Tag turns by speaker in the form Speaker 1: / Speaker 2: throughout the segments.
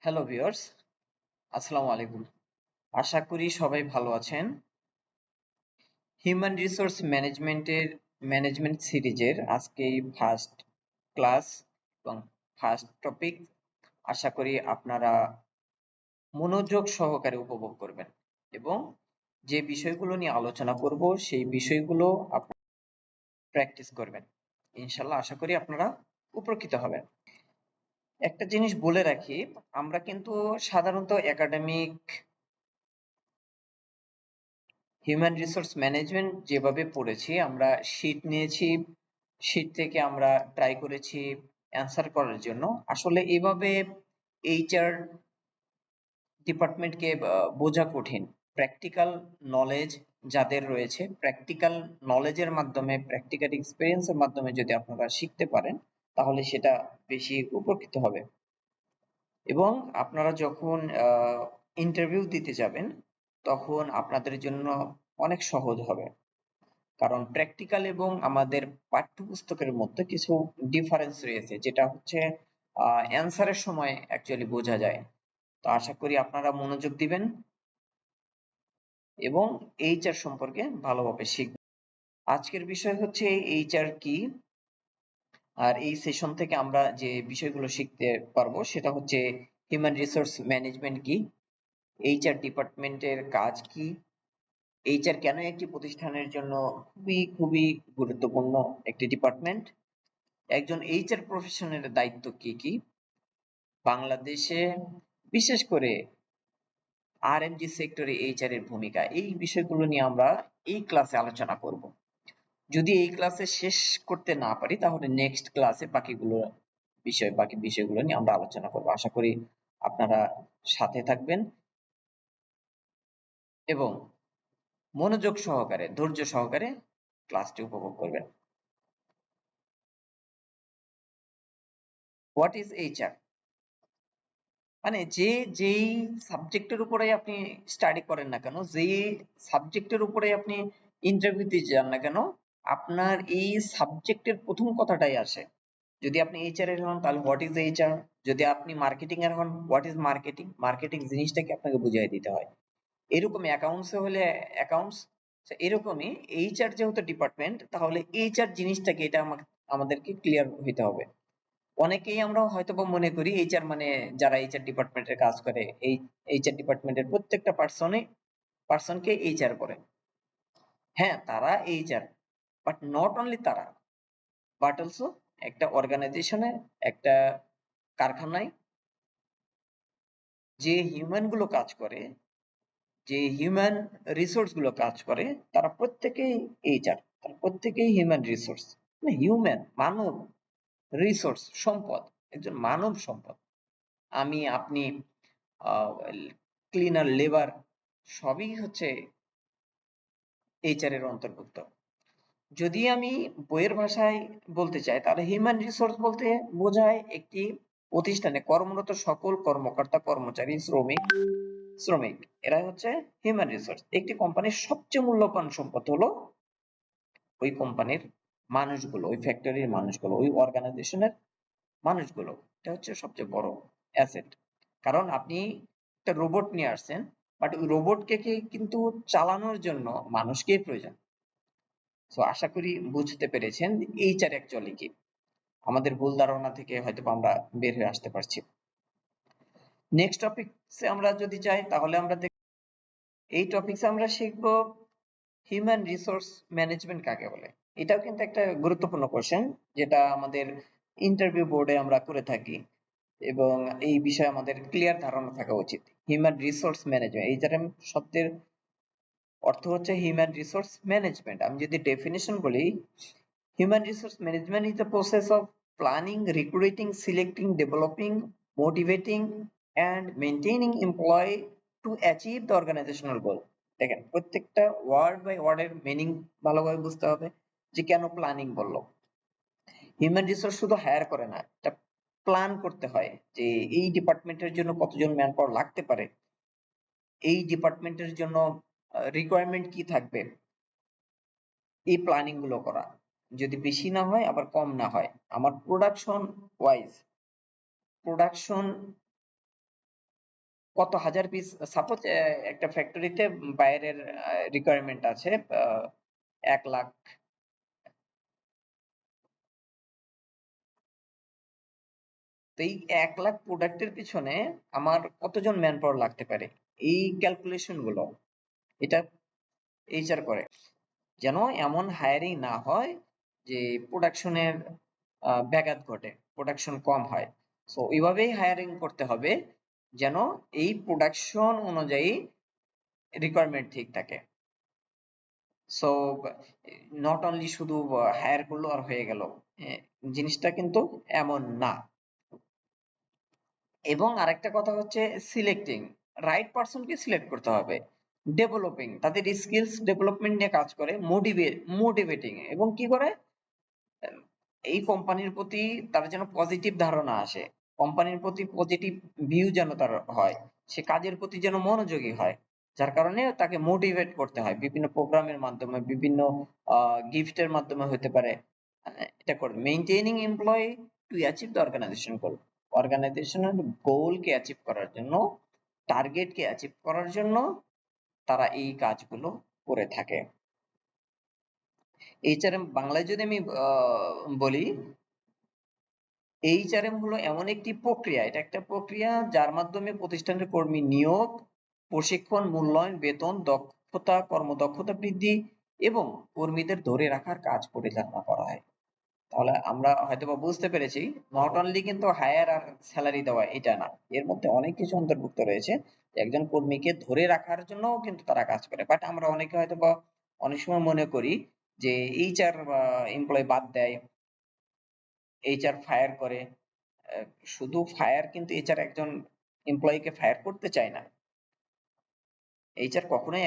Speaker 1: Hello viewers, আসসালামু আলাইকুম। আশা করি সবাই ভালো আছেন। হিউম্যান রিসোর্স ম্যানেজমেন্ট সিরিজের আজকে ফার্স্ট ক্লাস এবং ফার্স্ট টপিক। আশা করি আপনারা মনোযোগ সহকারে উপভোগ করবেন এবং যে বিষয়গুলো নিয়ে আলোচনা করব সেই বিষয়গুলো আপনারা প্র্যাকটিস করবেন। ইনশাল্লাহ আশা করি আপনারা উপকৃত হবেন। একটা জিনিস বলে রাখি, আমরা কিন্তু সাধারণত একাডেমিক হিউম্যান রিসোর্স ম্যানেজমেন্ট যেভাবে পড়েছি, আমরা শীট নিয়েছি, শীট থেকে আমরা ট্রাই করেছি অ্যান্সার করার জন্য। আসলে এভাবে এইচআর ডিপার্টমেন্টকে বোঝা কঠিন। প্র্যাকটিক্যাল নলেজ যাদের রয়েছে, প্র্যাকটিক্যাল নলেজের মাধ্যমে, প্র্যাকটিক্যাল এক্সপিরিয়েন্সের মাধ্যমে যদি আপনারা শিখতে পারেন, তাহলে সেটা বেশি উপকৃত হবে। এবং আপনারা যখন ইন্টারভিউ দিতে যাবেন, তখন আপনাদের জন্য অনেক সহজ হবে। কারণ প্র্যাকটিক্যাল এবং আমাদের পাঠ্যপুস্তকের মধ্যে কিছু ডিফারেন্স রয়েছে, যেটা হচ্ছে অ্যান্সারের সময় অ্যাকচুয়ালি বোঝা যায়। তো আশা করি আপনারা মনোযোগ দিবেন এবং এইচআর সম্পর্কে ভালোভাবে শিখবেন। আজকের বিষয় হচ্ছে এইচআর কি, আর এই সেশন থেকে আমরা যে বিষয়গুলো শিখতে পারবো সেটা হচ্ছে হিউম্যান রিসোর্স ম্যানেজমেন্ট কি, এইচআর ডিপার্টমেন্টের কাজ কি, এইচআর কেন একটি প্রতিষ্ঠানের জন্য খুবই খুবই গুরুত্বপূর্ণ একটি ডিপার্টমেন্ট, একজন এইচআর প্রফেশনের দায়িত্ব কি কি, বাংলাদেশে বিশেষ করে আরএমজি সেক্টরে এইচআর এর ভূমিকা, এই বিষয়গুলো নিয়ে আমরা এই ক্লাসে আলোচনা করব। যদি এই ক্লাসে শেষ করতে না পারি, তাহলে নেক্সট ক্লাসে বাকি বিষয়গুলো নিয়ে আমরা আলোচনা করব। আশা করি আপনারা সাথে থাকবেন এবং মনোযোগ সহকারে, ধৈর্য সহকারে ক্লাসটি উপভোগ করবেন। What is HR? মানে যেই সাবজেক্টের উপরে আপনি স্টাডি করেন না কেন, যেই সাবজেক্টের উপরে আপনি ইন্টারভিউতে যান না কেন, আপনার এই সাবজেক্টের প্রথম কথাটাই আসে। যদি আপনি এইচআর এর হন, তাহলে হোয়াট ইজ এইচআর। যদি আপনি মার্কেটিং এর হন, হোয়াট ইজ মার্কেটিং। মার্কেটিং জিনিসটাকে আপনাকে বুঝিয়ে দিতে হয়। এরকমই অ্যাকাউন্টস হলে অ্যাকাউন্টস, এরকমই এইচআর যেহেতু ডিপার্টমেন্ট, তাহলে এইচআর জিনিসটাকে এটা আমাদেরকে ক্লিয়ার হইতে হবে। অনেকেই আমরা হয়তোবা মনে করি এইচআর মানে যারা এইচআর ডিপার্টমেন্টের কাজ করে, এই এইচআর ডিপার্টমেন্টের প্রত্যেকটা পার্সনকে এইচআর করে। হ্যাঁ, তারা এইচআর, বাট নট অনলি তারা, বাট অলসো একটা অর্গানাইজেশনে, একটা কারখানায় যে হিউম্যান গুলো কাজ করে, যে হিউম্যান রিসোর্স গুলো কাজ করে, তারা প্রত্যেকেই এইচআর, তারা প্রত্যেকেই হিউম্যান রিসোর্স। মানে হিউম্যান, মানব রিসোর্স, সম্পদ, একজন মানব সম্পদ। আমি, আপনি, ক্লিনার, লেবার, সবই হচ্ছে এইচআর এর অন্তর্ভুক্ত। যদি আমি বইয়ের ভাষায় বলতে চাই, তাহলে হিউম্যান রিসোর্স বলতে বোঝায় একটি প্রতিষ্ঠানে কর্মরত সকল কর্মকর্তা, কর্মচারী, শ্রমিক এরা হচ্ছে হিউম্যান রিসোর্স। একটি কোম্পানির সবচেয়ে মূল্যবান সম্পদ হলো ওই কোম্পানির মানুষগুলো, ওই ফ্যাক্টরির মানুষগুলো, ওই অর্গানাইজেশনের মানুষগুলো। এটা হচ্ছে সবচেয়ে বড় অ্যাসেট। কারণ আপনি একটা রোবট নিয়ে আসছেন, বাট ওই রোবটকে কিন্তু চালানোর জন্য মানুষকেই প্রয়োজন। সো আশা করি বুঝতে পেরেছেন এইচআর অ্যাকচুয়ালি কি। আমাদের ভুল ধারণা থেকে হয়তো আমরা বের হয়ে আসতে পারছি। নেক্সট টপিকসে আমরা যদি যাই, তাহলে আমরা এই টপিকসে আমরা শিখব হিউম্যান রিসোর্স ম্যানেজমেন্ট কাকে বলে। এটাও কিন্তু একটা গুরুত্বপূর্ণ কোশ্চেন, যেটা আমাদের ইন্টারভিউ বোর্ডে আমরা করে থাকি এবং এই বিষয়ে আমাদের ক্লিয়ার ধারণা থাকা উচিত। হিউম্যান রিসোর্স ম্যানেজমেন্ট, এইচআরএম শব্দের অর্থ হচ্ছে হিউম্যান রিসোর্স ম্যানেজমেন্ট। আমি যদি ডেফিনিশন বলি, human resource management is the process of planning, recruiting, selecting, developing, motivating and maintaining employee to achieve the organisational goal. দেখেন, প্রত্যেকটা ওয়ার্ড বাই ওয়ার্ডের মিনিং ভালোভাবে বুঝতে হবে, যে কেন প্ল্যানিং বললো। হিউম্যান রিসোর্স শুধু হায়ার করে না, এটা প্ল্যান করতে হয় যে এই ডিপার্টমেন্টের জন্য কতজন ম্যান পাওয়ার লাগতে পারে, এই ডিপার্টমেন্টের জন্য রিকোয়ারমেন্ট কি থাকবে, এই প্ল্যানিং গুলো করা। যদি বেশি না হয় আবার কম না হয়, আমার প্রোডাকশন ওয়াইজ, প্রোডাকশন কত হাজার পিস, সাপোজ একটা ফ্যাক্টরিতে বাইরের রিকোয়ারমেন্ট আছে 1 লাখ, তো এই 1 লাখ প্রোডাক্টের পিছনে আমার কতজন ম্যান পাওয়ার লাগতে পারে, এই ক্যালকুলেশন গুলো এটা এইচআর করে, যেন এমন হায়ারিং না হয় যে প্রোডাকশনের ব্যাঘাত ঘটে, প্রোডাকশন কম হয়। সো এইভাবেই হায়ারিং করতে হবে যেন এই প্রোডাকশন অনুযায়ী রিকোয়ারমেন্ট ঠিক থাকে। সো নট অনলি শুধু হায়ার করলো আর হয়ে গেল, জিনিসটা কিন্তু এমন না। এবং আরেকটা কথা হচ্ছে সিলেক্টিং, রাইট পারসনকে সিলেক্ট করতে হবে, ডেভেলপিং, তাদের স্কিলস ডেভেলপমেন্ট নিয়ে কাজ করে, মোটিভেটিং, এবং কি করে এই কোম্পানির প্রতি তার যেন পজিটিভ ধারণা আসে, কোম্পানির প্রতি পজিটিভ ভিউ যেন তার হয়, সে কাজের প্রতি যেন মনোযোগী হয়, যার কারণে তাকে মোটিভেট করতে হয় বিভিন্ন প্রোগ্রামের মাধ্যমে, বিভিন্ন গিফটের মাধ্যমে হতে পারে। এটা করে maintaining employee to achieve the organisation goal, অর্গানাইজেশনের গোলকে অ্যাচিভ করার জন্য, টার্গেটকে অ্যাচিভ করার জন্য তারা এই কাজগুলো করে থাকে। এইচআরএম বাংলায় যদি আমি বলি, এইচআরএম হলো এমন একটি প্রক্রিয়া, এটা একটা প্রক্রিয়া যার মাধ্যমে প্রতিষ্ঠানের কর্মী নিয়োগ, প্রশিক্ষণ, মূল্যায়ন, বেতন, দক্ষতা, কর্মদক্ষতা বৃদ্ধি এবং কর্মীদের ধরে রাখার কাজ পরিচালনা করা হয়। তাহলে আমরা হয়তোবা বুঝতে পেরেছি, নট অনলি কিন্তু হায়ার আর স্যালারি দেওয়া এটা না, এর মধ্যে অনেক কিছু অন্তর্ভুক্ত রয়েছে। একজন কর্মীকে ধরে রাখার জন্য কিন্তু তারা কাজ করে, বাট আমরা অনেকে হয়তোবা অনেক সময় মনে করি যে এইচআর এমপ্লয় বাদ দেয়, এইচআর ফায়ার করে। শুধু ফায়ার কিন্তু এইচআর একজন এমপ্লয়িকে ফায়ার করতে চায় না, এইচআর কখনোই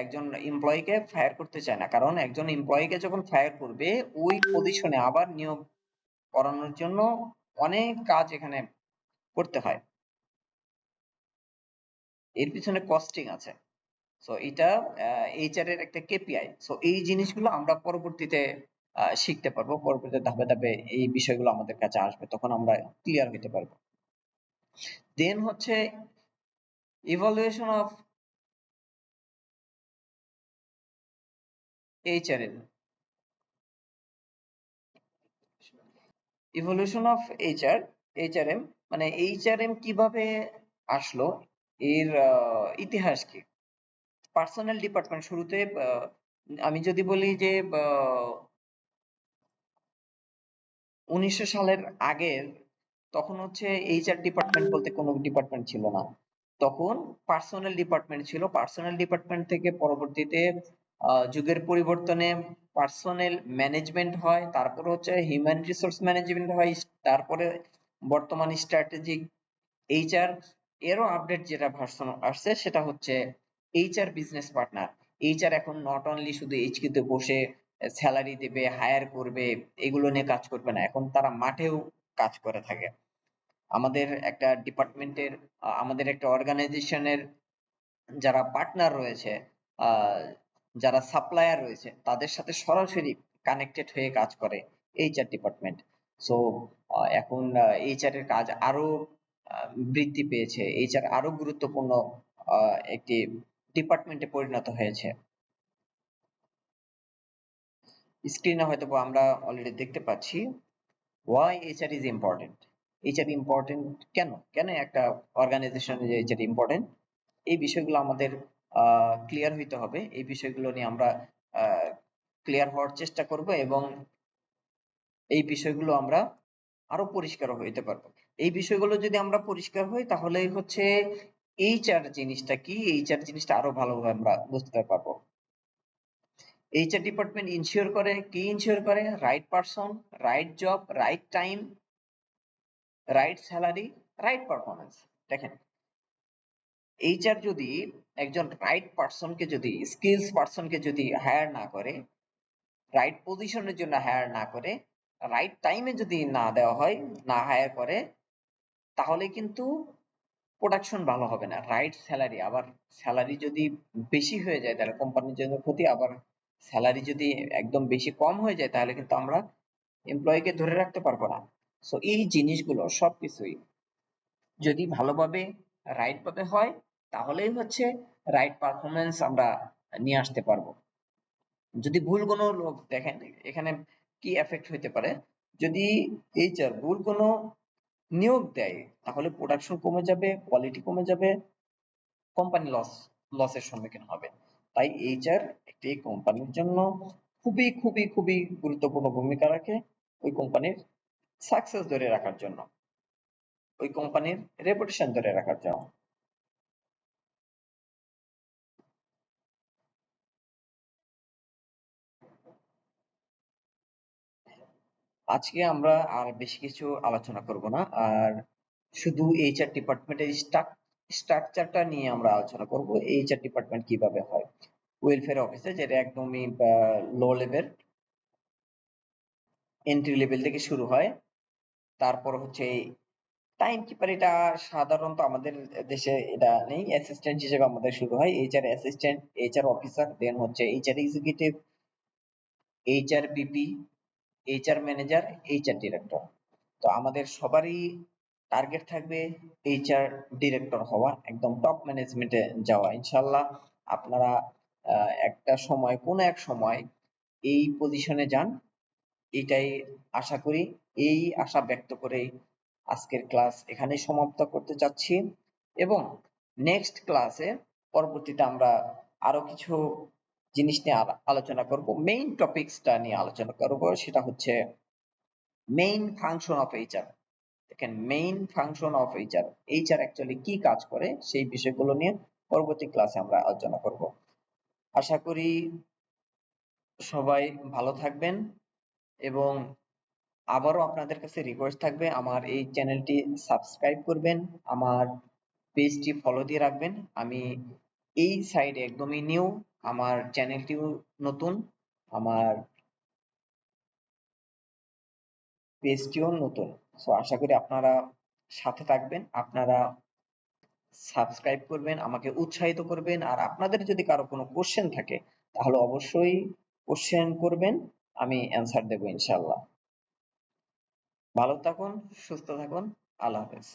Speaker 1: একজন এমপ্লয়িকে ফায়ার করতে চায় না, কারণ একজন এমপ্লয়িকে যখন ফায়ার করবে ওই পজিশনে আবার নিয়োগ করানোর জন্য অনেক কাজ এখানে করতে হয়, এর পিছনে কস্টিং আছে। সো এটা এইচআর এর একটা কেপিআই। সো এই জিনিসগুলো আমরা পরবর্তীতে শিখতে পারবো, পরবর্তীতে ধাপে ধাপে এই বিষয়গুলো আমাদের কাছে আসবে, তখন আমরা ক্লিয়ার হতে পারবো। দেন হচ্ছে evaluation of HRM, evolution of HRM মানে এইচআরএম কিভাবে আসলো, এর ইতিহাস কি। পার্সোনাল ডিপার্টমেন্ট শুরুতে আমি যদি বলি যে 1900 সালের আগের, তখন হচ্ছে এইচআর ডিপার্টমেন্ট বলতে কোনো ডিপার্টমেন্ট ছিল না, তখন পার্সোনাল ডিপার্টমেন্ট ছিল। পার্সোনাল ডিপার্টমেন্ট থেকে পরবর্তীতে যুগের পরিবর্তনে পার্সোনাল ম্যানেজমেন্ট হয়, তারপরে হচ্ছে হিউম্যান রিসোর্স ম্যানেজমেন্ট হয়, তারপরে বর্তমান স্ট্র্যাটেজিক এইচআর, এরও আপডেট যেটা ভার্সন আসছে সেটা হচ্ছে এইচআর বিজনেস পার্টনার। এইচআর এখন নট অনলি শুধু এইচকিউতে বসে স্যালারি দেবে, হায়ার করবে, এগুলো নিয়ে কাজ করবে না, এখন তারা মাঠেও কাজ করে থাকে। আমাদের একটা ডিপার্টমেন্টের, আমাদের একটা অর্গানাইজেশনের যারা পার্টনার রয়েছে, যারা সাপ্লায়ার রয়েছে, তাদের সাথে সরাসরি কানেক্টেড হয়ে কাজ করে এইচআর ডিপার্টমেন্ট। সো এখন এইচআর এর কাজ আরো বৃদ্ধি পেয়েছে, এইচআর আরো গুরুত্বপূর্ণ একটি ডিপার্টমেন্টে পরিণত হয়েছে। স্ক্রিনে হয়তো আমরা অলরেডি দেখতে পাচ্ছি why HR is important. HR important কেন, কেন একটা অর্গানাইজেশনে HR ইম্পর্টেন্ট, এই বিষয়গুলো আমাদের ক্লিয়ার হইতে হবে। এই বিষয়গুলো নিয়ে আমরা ক্লিয়ার হওয়ার চেষ্টা করব এবং এই বিষয়গুলো আমরা আরো পরিষ্কার হইতে পারবো। এই বিষয়গুলো যদি আমরা পরিষ্কার হই তাহলে হচ্ছে এইচআর জিনিসটা কি, এইচআর জিনিসটা আরো ভালোভাবে আমরা বুঝতে পারবো। এইচআর ডিপার্টমেন্ট ইনশিওর করে, কি ইনশিওর করে, right person, right job, right time, right salary, right performance. দেখেন, এইচআর যদি একজন রাইট পারসনকে, যদি স্কিলস পারসনকে যদি হায়ার না করে, রাইট পজিশনের জন্য হায়ার না করে, রাইট টাইমে যদি না দেওয়া হয়, না হায়ার করে, তাহলে কিন্তু প্রোডাকশন ভালো হবে না। রাইট স্যালারি, আবার স্যালারি যদি বেশি হয়ে যায় তাহলে কোম্পানির জন্য ক্ষতি, আবার স্যালারি যদি একদম বেশি কম হয়ে যায় তাহলে কিন্তু আমরা এমপ্লয়িকে ধরে রাখতে পারবো না। সো এই জিনিসগুলো সবকিছুই যদি ভালোভাবে রাইট ভাবে হয়, তাহলেই হচ্ছে রাইট পারফরমেন্স আমরা নিয়ে আসতে পারবো। যদি ভুল কোনো লোক দেখেন, এখানে কি এফেক্ট হইতে পারে, যদি এইচআর ভুল কোনো নিয়োগ দেয় তাহলে প্রোডাকশন কমে যাবে, কোয়ালিটি কমে যাবে, কোম্পানি লসের সম্মুখীন হবে। তাই এইচআর একটি কোম্পানির জন্য খুবই খুবই খুবই গুরুত্বপূর্ণ ভূমিকা রাখে ওই কোম্পানির সাকসেস ধরে রাখার জন্য, ওই কোম্পানির রেপুটেশন ধরে রাখার জন্য। আজকে আমরা আর বেশি কিছু আলোচনা করব না, আর শুধু এইচআর ডিপার্টমেন্টের স্ট্রাকচারটা নিয়ে আমরা আলোচনা করব। এইচআর ডিপার্টমেন্ট কিভাবে হয়, ওয়েলফেয়ার অফিসে যেটা একদমই লো লেভেল, এন্ট্রি লেভেল থেকে শুরু হয়। তারপর হচ্ছে টাইম কিপার, এটা সাধারণত আমাদের দেশে এটা নেই, অ্যাসিস্ট্যান্ট হিসেবে আমাদের শুরু হয় এইচআর অ্যাসিস্ট্যান্ট, এইচআর অফিসার, দেন হচ্ছে HR executive, HR BP, HR manager, HR director. তো আমাদের সবারই টার্গেট থাকবে এইচআর ডিরেক্টর হওয়া, একদম টপ ম্যানেজমেন্টে যাওয়া ইনশাল্লাহ। আপনারা একটা সময়, কোনো এক সময় এই পজিশনে যান, এটাই আশা করি। এই আশা ব্যক্ত করে আজকের ক্লাস এখানেই সমাপ্ত করতে চাচ্ছি, এবং নেক্সট ক্লাসে পরবর্তীতে আমরা আরো কিছু জিনিস নিয়ে আলোচনা করব। মেইন টপিকসটা নিয়ে আলোচনা করব, সেটা হচ্ছে মেইন ফাংশন অফ এইচআর। দেখেন, main function of HR, HR actually কি কাজ করে সেই বিষয়গুলো নিয়ে পরবর্তী ক্লাসে আমরা আলোচনা করব। আশা করি সবাই ভালো থাকবেন, এবং আবারও আপনাদের কাছে রিকোয়েস্ট থাকবে আমার এই চ্যানেলটি সাবস্ক্রাইব করবেন, আমার পেজটি ফলো দিয়ে রাখবেন। আমি এই সাইডে একদমই নিউ, আমার চ্যানেলটিও নতুন, আমার পেজটিও নতুন। সো আশা করি আপনারা সাথে থাকবেন, আপনারা সাবস্ক্রাইব করবেন, আমাকে উৎসাহিত করবেন। আর আপনাদের যদি কারো কোনো কোশ্চেন থাকে তাহলে অবশ্যই কোশ্চেন করবেন, আমি অ্যান্সার দেবো ইনশাল্লাহ। ভালো থাকুন, সুস্থ থাকুন, আল্লাহ হাফেজ।